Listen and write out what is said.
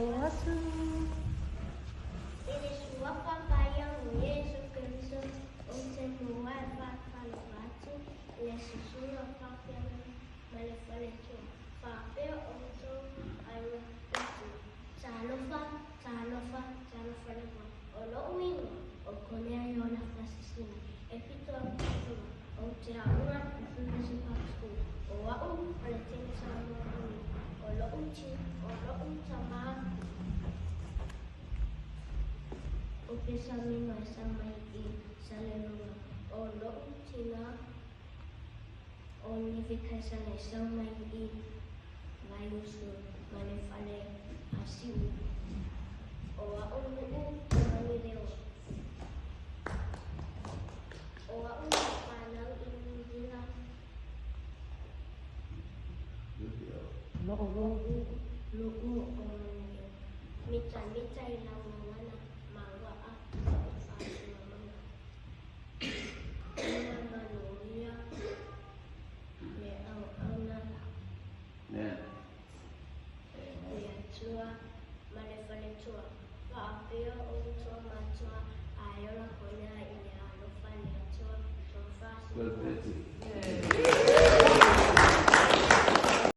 Oasu. Ilisua papaya Yesu Kristo usemua papalatu lesusua papaya malefaletu papaya oto ayo itu talofa lewa olo uino okolea yona fasisina epito apito ote aura ufunesi pastu oa aletene sama olo utama Upisamino samai I salelua olo utina onifika sale samai I mayusu manefale asiu oa ulu manileo oa ulu panang inila Lu'u omanio mita ilang mana mawa Manuia me au tua manefale tua papeo tua matua ayola konya ini alofale tua